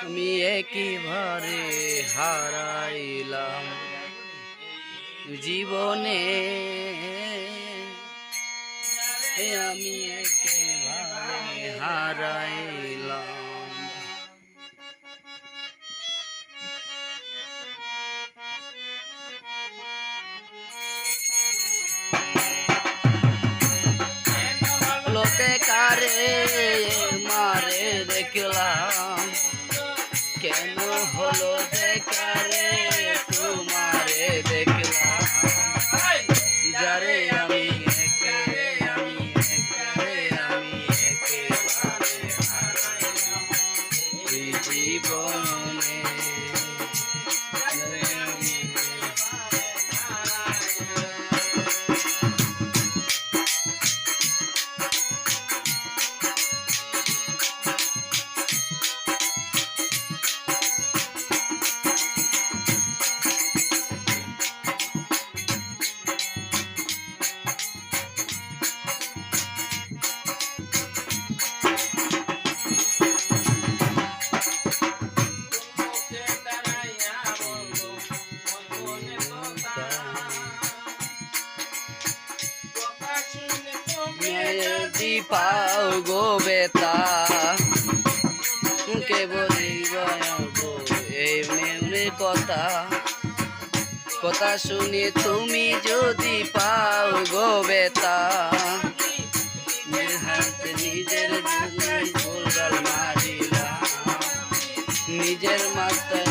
আমি একেবারে হারাইলাম জীবনে, আমি একেবারে হারাইলাম। লোকে কারে মারে দেখলাম, কেন হলো দেখারে তোমারে দেখলাম। যারে আমি একেবারে হারাইলাম এই জীবনে। যদি পাও গো বেতা, কে বলিব এই মনে কথা, কথা শুনি তুমি যদি পাও গো বেতা, হাতে নিজের ভুল মারিলা, নিজের মাথায়